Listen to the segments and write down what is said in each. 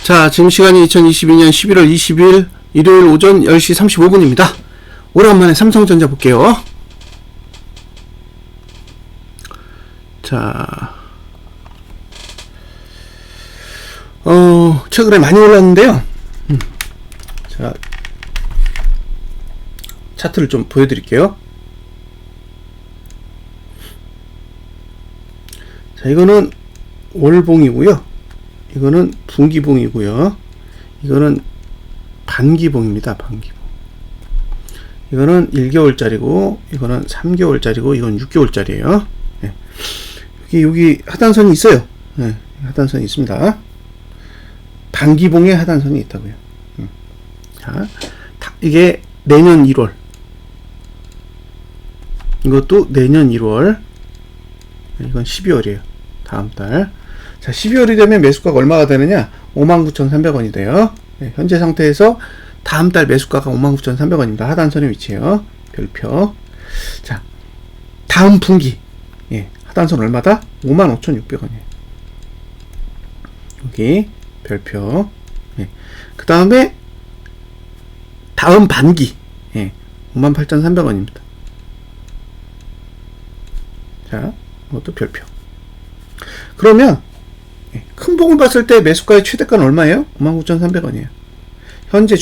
자, 지금 시간이 2022년 11월 20일 일요일 오전 10시 35분입니다. 오랜만에 삼성전자 볼게요. 자, 최근에 많이 올랐는데요. 자, 차트를 좀 보여드릴게요. 자, 이거는 월봉이고요. 이거는 분기봉이고요. 이거는 반기봉입니다. 반기봉. 이거는 1개월짜리고, 이거는 3개월짜리고, 이건 6개월짜리예요. 네. 여기 하단선이 있어요. 네, 하단선이 있습니다. 반기봉에 하단선이 있다고요. 자, 이게 내년 1월. 이것도 내년 1월. 이건 12월이에요. 다음 달. 자, 12월이 되면 매수가가 얼마가 되느냐? 59,300원이 돼요. 네, 현재 상태에서 다음 달 매수가가 59,300원입니다. 하단선의 위치에요. 별표. 자, 다음 분기. 예, 하단선 얼마다? 55,600원이에요. 여기 별표. 예. 그 다음에 다음 반기. 예, 58,300원입니다. 자, 이것도 별표. 그러면 큰 봉을 봤을 때 매수가의 최대가는 얼마예요? 59,300원이에요. 현재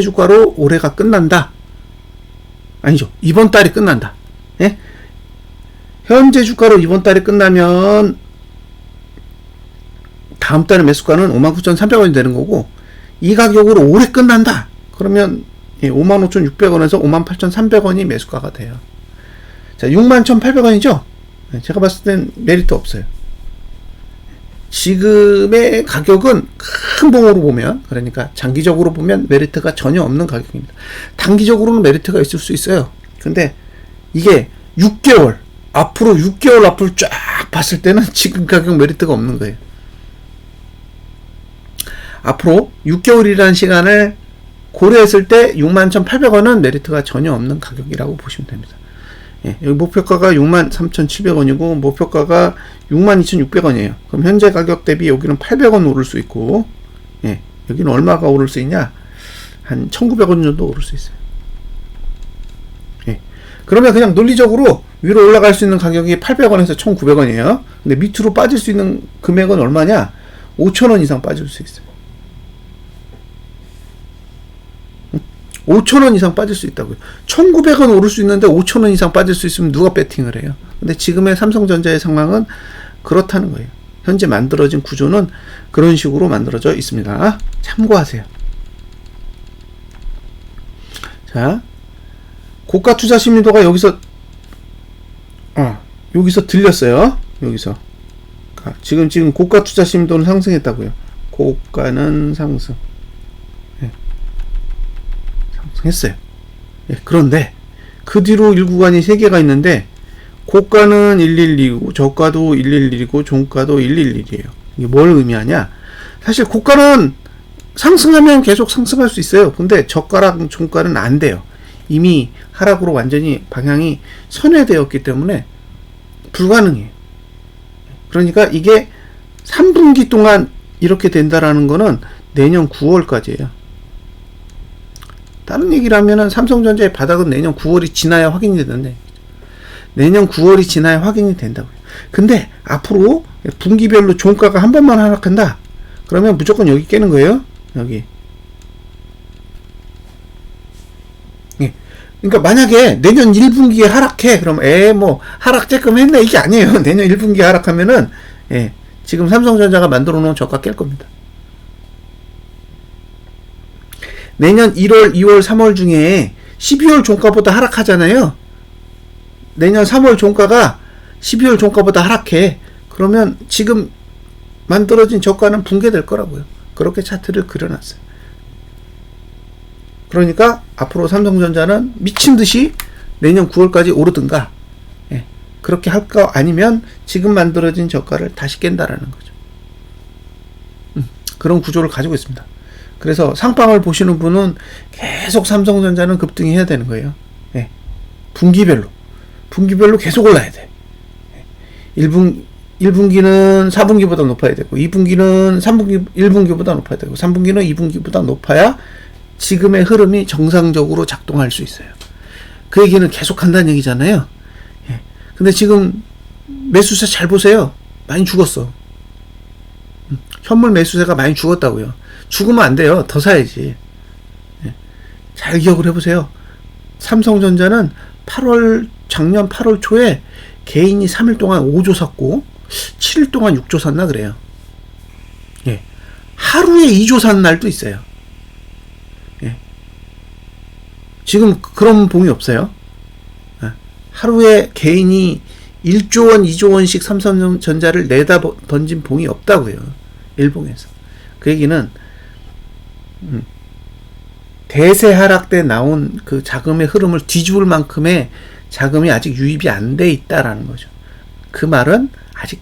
주가로 올해가 끝난다. 아니죠. 이번 달이 끝난다. 예? 현재 주가로 이번 달이 끝나면 다음 달의 매수가는 59,300원이 되는 거고, 이 가격으로 올해 끝난다. 그러면 55,600원에서 58,300원이 매수가가 돼요. 자, 61,800원이죠? 제가 봤을 땐 메리트 없어요. 지금의 가격은 큰 봉으로 보면, 그러니까 장기적으로 보면 메리트가 전혀 없는 가격입니다. 단기적으로는 메리트가 있을 수 있어요. 근데 이게 6개월, 앞으로 6개월 앞을 쫙 봤을 때는 지금 가격 메리트가 없는 거예요. 앞으로 6개월이라는 시간을 고려했을 때 61,800원은 메리트가 전혀 없는 가격이라고 보시면 됩니다. 예, 여기 목표가가 63,700원이고 목표가가 62,600원이에요. 그럼 현재 가격 대비 여기는 800원 오를 수 있고, 예, 여기는 얼마가 오를 수 있냐? 한 1,900원 정도 오를 수 있어요. 예, 그러면 그냥 논리적으로 위로 올라갈 수 있는 가격이 800원에서 1,900원이에요. 근데 밑으로 빠질 수 있는 금액은 얼마냐? 5,000원 이상 빠질 수 있어요. 5,000원 이상 빠질 수 있다고요. 1,900원 오를 수 있는데 5,000원 이상 빠질 수 있으면 누가 배팅을 해요? 근데 지금의 삼성전자의 상황은 그렇다는 거예요. 현재 만들어진 구조는 그런 식으로 만들어져 있습니다. 참고하세요. 자, 고가 투자 심리도가 여기서 들렸어요. 여기서 지금 고가 투자 심리도는 상승했다고요. 고가는 상승. 했어요. 예, 그런데 그 뒤로 일구간이 3개가 있는데, 고가는 111이고 저가도 111이고 종가도 111이에요. 이게 뭘 의미하냐? 사실 고가는 상승하면 계속 상승할 수 있어요. 근데 저가랑 종가는 안 돼요. 이미 하락으로 완전히 방향이 선회되었기 때문에 불가능해요. 그러니까 이게 3분기 동안 이렇게 된다라는 거는 내년 9월까지예요. 다른 얘기를 하면은 삼성전자의 바닥은 내년 9월이 지나야 확인이 되는데, 내년 9월이 지나야 확인이 된다고요. 근데 앞으로 분기별로 종가가 한 번만 하락한다. 그러면 무조건 여기 깨는 거예요. 여기. 예. 그러니까 만약에 내년 1분기에 하락해. 그럼 뭐 하락 쬐끔 했네. 이게 아니에요. 내년 1분기에 하락하면은 지금 삼성전자가 만들어 놓은 저가 깰 겁니다. 내년 1월, 2월, 3월 중에 12월 종가보다 하락하잖아요. 내년 3월 종가가 12월 종가보다 하락해. 그러면 지금 만들어진 저가는 붕괴될 거라고요. 그렇게 차트를 그려놨어요. 그러니까 앞으로 삼성전자는 미친듯이 내년 9월까지 오르든가, 그렇게 할 거 아니면 지금 만들어진 저가를 다시 깬다라는 거죠. 그런 구조를 가지고 있습니다. 그래서 상방을 보시는 분은 계속 삼성전자는 급등이 해야 되는 거예요. 분기별로 계속 올라야 돼. 1분 1분기는 4분기보다 높아야 되고 2분기는 1분기보다 높아야 되고 3분기는 2분기보다 높아야 지금의 흐름이 정상적으로 작동할 수 있어요. 그 얘기는 계속 한다는 얘기잖아요. 예. 근데 지금 매수세 잘 보세요. 많이 죽었어. 현물 매수세가 많이 죽었다고요. 죽으면 안 돼요. 더 사야지. 예. 잘 기억을 해보세요. 삼성전자는 작년 8월 초에 개인이 3일 동안 5조 샀고 7일 동안 6조 샀나 그래요. 예. 하루에 2조 산 날도 있어요. 예. 지금 그런 봉이 없어요. 예. 하루에 개인이 1조 원, 2조 원씩 삼성전자를 내다 던진 봉이 없다고요. 일봉에서. 그 얘기는 대세 하락 때 나온 그 자금의 흐름을 뒤집을 만큼의 자금이 아직 유입이 안 돼 있다라는 거죠. 그 말은 아직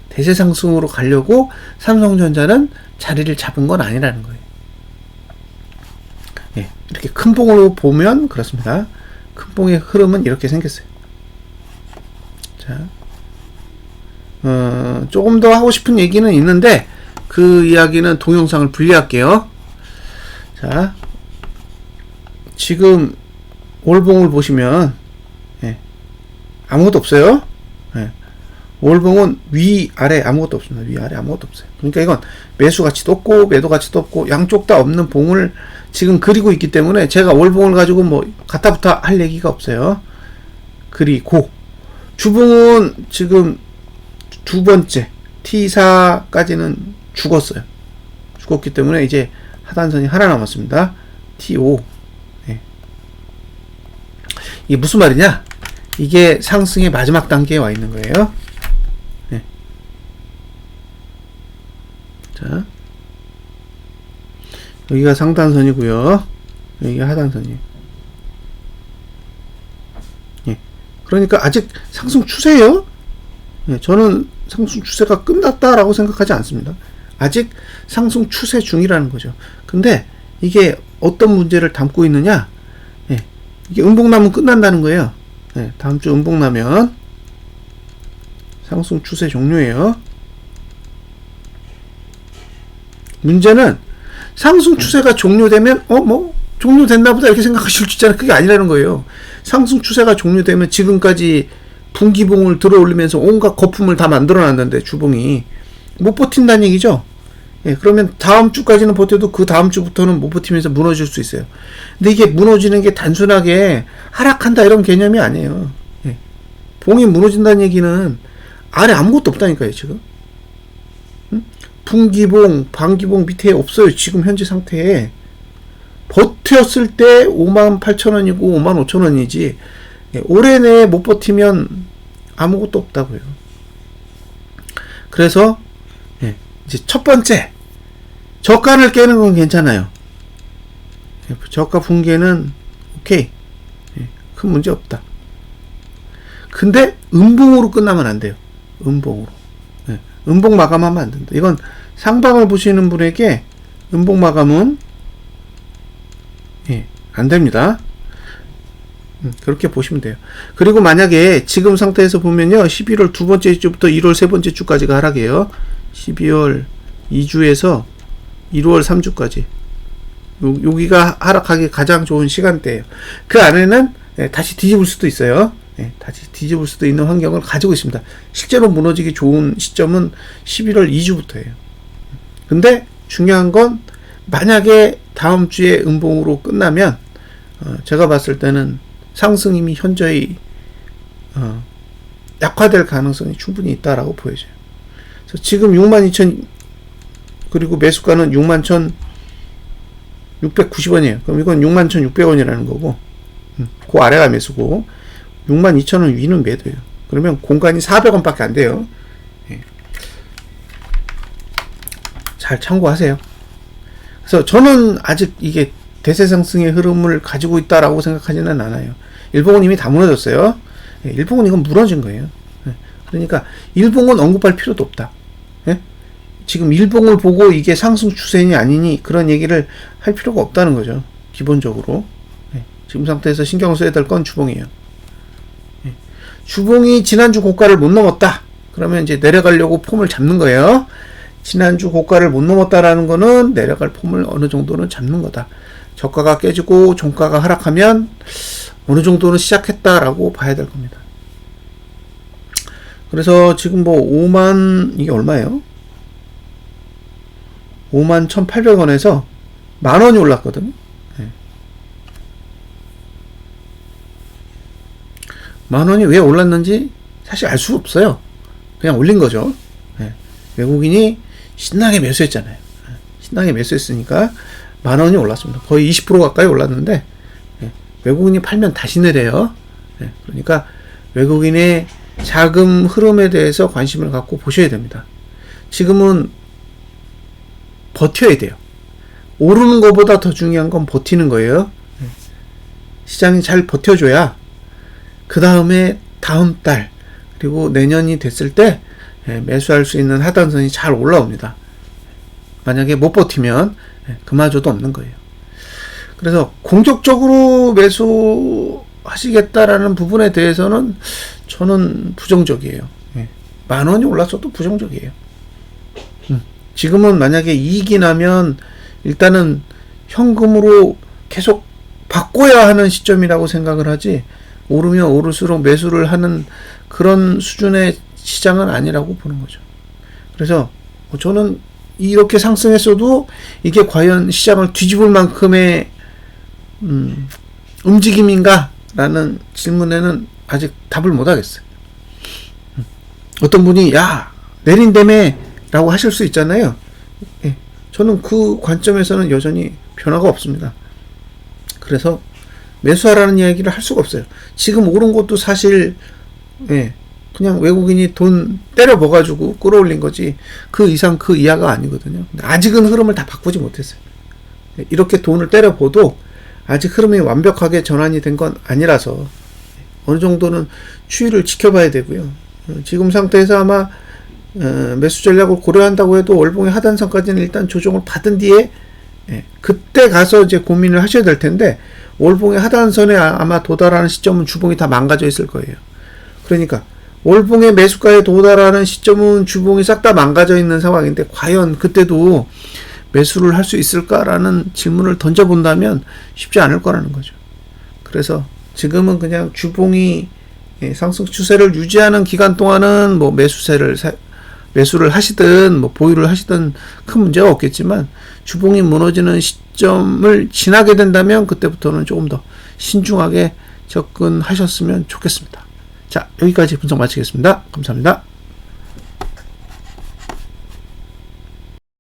대세 상승으로 가려고 삼성전자는 자리를 잡은 건 아니라는 거예요. 예, 이렇게 큰 봉으로 보면 그렇습니다. 큰 봉의 흐름은 이렇게 생겼어요. 자, 조금 더 하고 싶은 얘기는 있는데 그 이야기는 동영상을 분리할게요. 자, 지금 월봉을 보시면 예, 아무것도 없어요. 예, 월봉은 위 아래 아무것도 없습니다. 위 아래 아무것도 없어요. 그러니까 이건 매수 가치도 없고 매도 가치도 없고 양쪽 다 없는 봉을 지금 그리고 있기 때문에 제가 월봉을 가지고 뭐 갖다부터 할 얘기가 없어요. 그리고 주봉은 지금 두 번째 T4까지는 죽었어요. 죽었기 때문에 이제 하단선이 하나 남았습니다. T5. 예. 이게 무슨 말이냐? 이게 상승의 마지막 단계에 와 있는 거예요. 예. 자, 여기가 상단선이고요. 여기가 하단선이에요. 예. 그러니까 아직 상승 추세예요. 예. 저는 상승 추세가 끝났다라고 생각하지 않습니다. 아직 상승 추세 중이라는 거죠. 근데 이게 어떤 문제를 담고 있느냐? 예. 이게 음봉나면 끝난다는 거예요. 예. 다음 주 음봉나면 상승 추세 종료예요. 문제는 상승 추세가 종료되면 뭐 종료됐나 보다 이렇게 생각하실 수 있잖아요. 그게 아니라는 거예요. 상승 추세가 종료되면 지금까지 분기봉을 들어올리면서 온갖 거품을 다 만들어놨는데 주봉이 못 버틴다는 얘기죠. 예, 그러면 다음 주까지는 버텨도 그 다음 주부터는 못 버티면서 무너질 수 있어요. 근데 이게 무너지는 게 단순하게 하락한다 이런 개념이 아니에요. 예, 봉이 무너진다는 얘기는 아래 아무것도 없다니까요. 지금 분기봉, 반기봉 밑에 없어요. 지금 현재 상태에 버텼을 때 58,000원이고 55,000원이지 예, 올해 내에 못 버티면 아무것도 없다고요. 그래서 예, 이제 첫 번째 저가를 깨는 건 괜찮아요. 예, 저가 붕괴는 오케이. 예, 큰 문제 없다. 근데 음봉으로 끝나면 안 돼요. 음봉으로. 예, 음봉 마감하면 안 된다. 이건 상방을 보시는 분에게 음봉 마감은 예, 안 됩니다. 그렇게 보시면 돼요. 그리고 만약에 지금 상태에서 보면요, 11월 두 번째 주부터 1월 세 번째 주까지가 하락이에요. 12월 2주에서 1월 3주까지. 여기가 하락하기 가장 좋은 시간대예요. 그 안에는 다시 뒤집을 수도 있어요. 다시 뒤집을 수도 있는 환경을 가지고 있습니다. 실제로 무너지기 좋은 시점은 11월 2주부터예요. 근데 중요한 건 만약에 다음 주에 음봉으로 끝나면 제가 봤을 때는 상승 이미 현저히 약화될 가능성이 충분히 있다라고 보여져요. 그래서 지금 62,000 그리고 매수가는 61,690원이에요. 그럼 이건 61,600원이라는 거고 그 아래가 매수고 62,000원 위는 매도예요. 그러면 공간이 400원밖에 안 돼요. 예. 잘 참고하세요. 그래서 저는 아직 이게 대세 상승의 흐름을 가지고 있다라고 생각하지는 않아요. 일봉은 이미 다 무너졌어요. 예, 일봉은 이건 무너진 거예요. 예, 그러니까 일봉은 언급할 필요도 없다. 예? 지금 일봉을 보고 이게 상승 추세니 아니니 그런 얘기를 할 필요가 없다는 거죠. 기본적으로. 예, 지금 상태에서 신경 써야 될 건 주봉이에요. 예, 주봉이 지난주 고가를 못 넘었다. 그러면 이제 내려가려고 폼을 잡는 거예요. 지난주 고가를 못 넘었다라는 거는 내려갈 폼을 어느 정도는 잡는 거다. 저가가 깨지고 종가가 하락하면 어느 정도는 시작했다라고 봐야 될 겁니다. 그래서 지금 뭐 5만, 이게 얼마예요? 51,800원에서 만원이 올랐거든요. 네. 만원이 왜 올랐는지 사실 알 수 없어요. 그냥 올린 거죠. 네. 외국인이 신나게 매수했잖아요. 신나게 매수했으니까 만원이 올랐습니다. 거의 20% 가까이 올랐는데, 네. 외국인이 팔면 다시 내려요. 네. 그러니까 외국인의 자금 흐름에 대해서 관심을 갖고 보셔야 됩니다. 지금은 버텨야 돼요. 오르는 것보다 더 중요한 건 버티는 거예요. 시장이 잘 버텨줘야 그 다음에 다음 달 그리고 내년이 됐을 때 매수할 수 있는 하단선이 잘 올라옵니다. 만약에 못 버티면 그마저도 없는 거예요. 그래서 공격적으로 매수하시겠다라는 부분에 대해서는 저는 부정적이에요. 만원이 올랐어도 부정적이에요. 지금은 만약에 이익이 나면 일단은 현금으로 계속 바꿔야 하는 시점이라고 생각을 하지, 오르면 오를수록 매수를 하는 그런 수준의 시장은 아니라고 보는 거죠. 그래서 저는 이렇게 상승했어도 이게 과연 시장을 뒤집을 만큼의 움직임인가? 라는 질문에는 아직 답을 못 하겠어요. 어떤 분이 야 내린다며 라고 하실 수 있잖아요. 예, 저는 그 관점에서는 여전히 변화가 없습니다. 그래서 매수하라는 이야기를 할 수가 없어요. 지금 오른 것도 사실 그냥 외국인이 돈 때려 먹어가지고 끌어올린 거지 그 이상 그 이하가 아니거든요. 아직은 흐름을 다 바꾸지 못했어요. 이렇게 돈을 때려봐도 아직 흐름이 완벽하게 전환이 된 건 아니라서 어느 정도는 추이를 지켜봐야 되고요. 지금 상태에서 아마 매수 전략을 고려한다고 해도 월봉의 하단선까지는 일단 조정을 받은 뒤에 그때 가서 이제 고민을 하셔야 될 텐데, 월봉의 하단선에 아마 도달하는 시점은 주봉이 다 망가져 있을 거예요. 그러니까 월봉의 매수가에 도달하는 시점은 주봉이 싹 다 망가져 있는 상황인데 과연 그때도 매수를 할 수 있을까라는 질문을 던져본다면 쉽지 않을 거라는 거죠. 그래서 지금은 그냥 주봉이 상승 추세를 유지하는 기간 동안은 뭐 매수를 하시든 뭐 보유를 하시든 큰 문제가 없겠지만, 주봉이 무너지는 시점을 지나게 된다면 그때부터는 조금 더 신중하게 접근하셨으면 좋겠습니다. 자, 여기까지 분석 마치겠습니다. 감사합니다.